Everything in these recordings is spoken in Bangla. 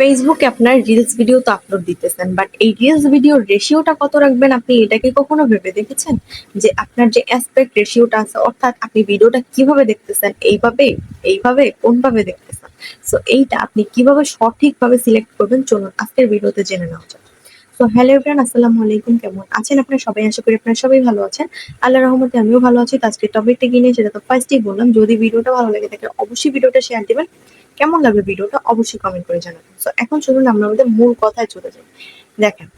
ফেসবুকে আপনার রিলস ভিডিও তো আপলোড দিতেছেন, বাট এই রিলস ভিডিওর রেশিওটা কত রাখবেন আপনি এটা কি কখনো ভেবে দেখেছেন? যে আপনার যে অ্যাসপেক্ট রেশিওটা আছে, অর্থাৎ আপনি ভিডিওটা কিভাবে দেখতেছেন, এইভাবে, এইভাবে, কোনভাবে দেখতেছেন? সো এইটা আপনি কিভাবে সঠিকভাবে সিলেক্ট করবেন, চলুন আজকের ভিডিওতে জেনে নেওয়া যাক। তো হ্যালো এভরিওয়ান, আসসালামু আলাইকুম। কেমন আছেন আপনারা সবাই? আশা করি আপনারা সবাই ভালো আছেন। আল্লাহর রহমতে আমিও ভালো আছি। তো আজকে টপিকটা কি নিয়ে সেটা তো ফার্স্টেই বললাম। যদি ভিডিওটা ভালো লাগে থাকে অবশ্যই ভিডিওটা শেয়ার দিবেন। কেমন লাগবে ভিডিওটা অবশ্যই কমেন্ট করে জানাবেন। সো এখন চলুন আমরা আমাদের মূল কথায় চলে যাই। দেখেন,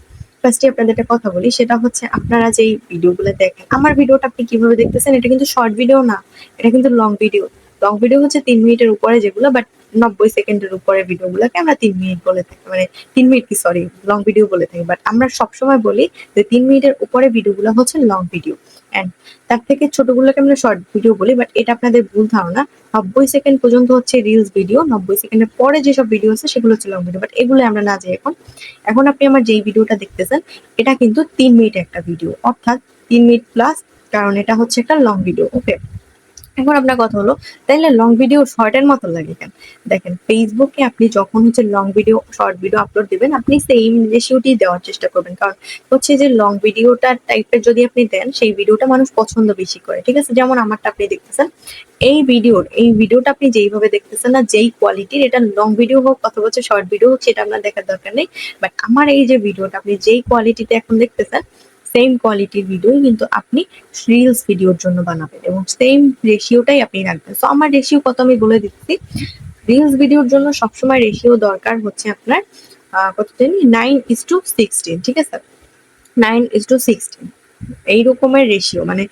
ফার্স্টে আপনাদের একটা কথা বলি, সেটা হচ্ছে আপনারা যেই ভিডিওগুলো দেখেন, আমার ভিডিওটা আপনি কিভাবে দেখতেছেন, এটা কিন্তু শর্ট ভিডিও না, এটা কিন্তু লং ভিডিও। লং ভিডিও হচ্ছে 3 মিনিটের উপরে যেগুলো, বাট 90 সেকেন্ডের উপরে ভিডিওগুলোকে আমরা 3 মিনিট বলে থাকি, মানে 3 মিনিট কি, সরি, লং ভিডিও বলে থাকি। বাট আমরা সবসময় বলি যে 3 মিনিটের উপরে ভিডিওগুলো হচ্ছে লং ভিডিও, অ্যান্ড তার থেকে ছোটগুলোকে আমরা শর্ট ভিডিও বলি। বাট এটা আপনাদের ভুল ধারণা। 90 সেকেন্ড পর্যন্ত হচ্ছে রিলস ভিডিও, 90 সেকেন্ডের পরে যেসব ভিডিও আছে সেগুলো হচ্ছে লং ভিডিও। বাট এগুলো আমরা না যাই এখন। এখন আপনি আমার যেই ভিডিওটা দেখতেছেন, এটা কিন্তু 3 মিনিট একটা ভিডিও, অর্থাৎ 3 মিনিট প্লাস, কারণ এটা হচ্ছে একটা লং ভিডিও। ওকে, এখন আপনার কথা হলো, তাইলে লং ভিডিও শর্টের মতো লাগে কেন? দেখেন, ফেসবুকে আপনি যখন হচ্ছে long video, short video upload দিবেন, আপনি সেম রেশিওটি দেওয়ার চেষ্টা করবেন। কারণ হচ্ছে যে লং ভিডিওটা টাইপের যদি আপনি দেন, সেই ভিডিওটা মানুষ পছন্দ বেশি করে। ঠিক আছে, যেমন আমারটা আপনি দেখতেছেন, এই ভিডিওটা আপনি যেইভাবে দেখতেছেন না, যেই কোয়ালিটির, এটা লং ভিডিও হোক অথবা হচ্ছে শর্ট ভিডিও হোক, সেটা আপনার দেখার দরকার নেই। বাট আমার এই যে ভিডিওটা আপনি যেই কোয়ালিটিতে এখন দেখতেছেন, সেম কোয়ালিটির ভিডিও কিন্তু আপনি রিলস ভিডিওর জন্য বানাবেন এবং সেম রেশিওটাই আপনি রাখবেন। সো আমার রেশিও কত আমি বলে দিচ্ছি। রিলস ভিডিওর জন্য সবসময় রেশিও দরকার হচ্ছে আপনার কত জানি, 9:16। ঠিক আছে, 9:16 এই রকমের রেশিও, মানে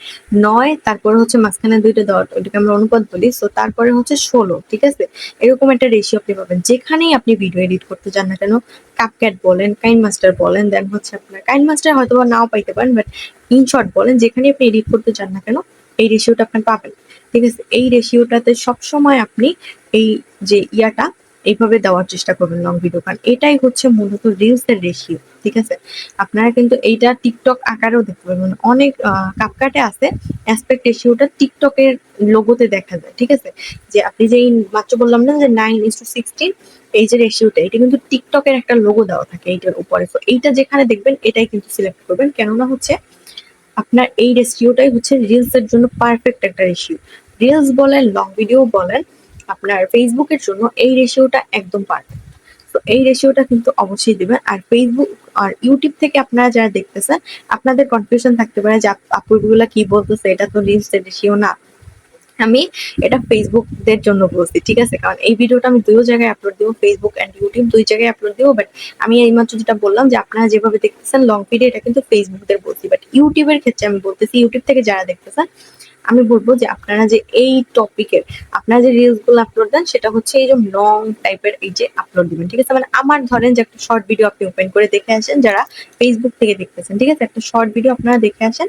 9, তারপরে হচ্ছে মাঝখানে দুইটা ডট, ওইটাকে আমরা অনুপাত বলি। সো তারপরে হচ্ছে 16। ঠিক আছে, এরকম একটা রেশিও আপনি পাবেন যেখানেই আপনি ভিডিও এডিট করতে যান না কেন। কাপক্যাট বলেন, কাইন মাস্টার বলেন, দেন হচ্ছে আপনার কাইন মাস্টার হয়তো বা নাও পাইতে পারেন, বাট ইনশর্ট বলেন, যেখানে আপনি এডিট করতে চান না কেন, এই রেশিওটা আপনি পাবেন। ঠিক আছে, এই রেশিওটাতে সবসময় আপনি এই যে ইয়াটা এইভাবে দেওয়ার চেষ্টা করবেন লং ভিডিও, কারণ এটাই হচ্ছে মূলত রিলস এর রেশিও। ঠিক আছে, আপনারা কিন্তু এইটা টিকটক আকারেও দেখতে পাবেন, অনেক কাপকাটে আছে অ্যাসপেক্ট রেশিওটা টিকটকের লোগোতে দেখা যায়। ঠিক আছে, যে আপনি যে মাত্র বললাম না যে 9:16, এই যে রেশিওটা, এটা কিন্তু টিকটকের একটা লোগো দেওয়া থাকে এইটার উপরে। তো এইটা যেখানে দেখবেন এটাই কিন্তু সিলেক্ট করবেন, কেননা হচ্ছে আপনার এই রেশিওটাই হচ্ছে রিলস এর জন্য পারফেক্ট একটা রেশিও। রিলস বলেন, লং ভিডিও বলেন, আপনার ফেসবুকের জন্য এই রেশিওটা একদম পারফেক্ট। তো এই রেশিওটা কিন্তু অবশ্যই দিবেন। আর ফেসবুক আর ইউটিউব থেকে আপনারা যারা দেখতেছেন, আপনাদের কনফিউশন থাকতে পারে যে আপুগুলা কি বলতেছে, এটা তো রিলস এর রেশিও না। আমি এটা ফেসবুকদের জন্য বলছি। ঠিক আছে, কারণ এই ভিডিওটা আমি দুই জায়গায় আপলোড দিব, ফেসবুক এন্ড ইউটিউব দুই জায়গায় আপলোড দিব। বাট আমি এইমাত্র যেটা বললাম যে আপনারা যেভাবে দেখতেছেন লং ভিডিও, এটা কিন্তু ফেসবুকদের বলছি। বাট ইউটিউবের ক্ষেত্রে আমি বলতেছি, ইউটিউব থেকে যারা দেখতেছেন, আমি বলবো যে আপনারা যে এই টপিকের আপনারা যে রিলস গুলো আপলোড দেন, সেটা হচ্ছে এই যে লং টাইপের এই যে আপলোড দিবেন। ঠিক আছে, মানে আমার ধরেন যে একটা শর্ট ভিডিও আপনি ওপেন করে দেখে আসেন, যারা ফেসবুক থেকে দেখতেছেন। ঠিক আছে, একটা শর্ট ভিডিও আপনারা দেখে আসেন,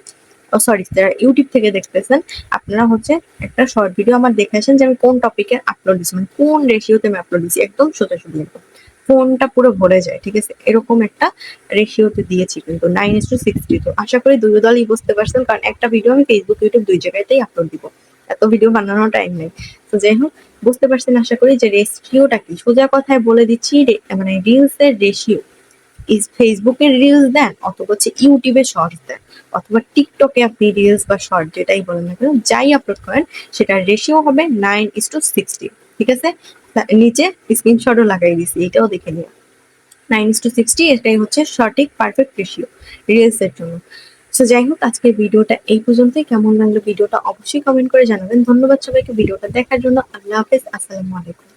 ও সরি, যারা ইউটিউব থেকে দেখতেছেন, আপনারা হচ্ছে একটা শর্ট ভিডিও আমার দেখে আসেন যে আমি কোন টপিকে আপলোড দিচ্ছি, মানে কোন রেশিওতে আমি আপলোড দিচ্ছি, একদম সোজাসুজি একদম ফোনটা পুরো ভরে যায়। ঠিক আছে, এরকম একটা রেশিওতে দিয়েছি কিন্তু 9:60। তো আশা করি দুই দলই বুঝতে পারছেন, কারণ একটা ভিডিও আমি ফেসবুক ইউটিউব দুই জায়গাতেই আপলোড দিব, এত ভিডিও বানানোর টাইম নেই। তো যাই হোক, বুঝতে পারছেন আশা করি যে রেশিওটা কি। সোজা কথায় বলে দিচ্ছি, মানে রিলস এর রেশিও ইজ ফেসবুকের রিলস দেন অথবা হচ্ছে ইউটিউবে শর্টস দেন অথবা টিকটকে আপনি রিলস বা শর্ট যেটাই বলেন না কেন, যাই আপলোড করেন, সেটার রেশিও হবে 9:60। ঠিক আছে, নিচে স্ক্রিনশটও লাগাই দিছি, এটাও দেখে নিও। 9:60 এটাই হচ্ছে সঠিক পারফেক্ট রেশিও রিলস এর জন্য। সো যাই হোক, আজকের ভিডিওটা এই পর্যন্তই। কেমন লাগলো ভিডিওটা অবশ্যই কমেন্ট করে জানাবেন। ধন্যবাদ সবাইকে ভিডিওটা দেখার জন্য। আল্লাহ হাফেজ, আসসালামু আলাইকুম।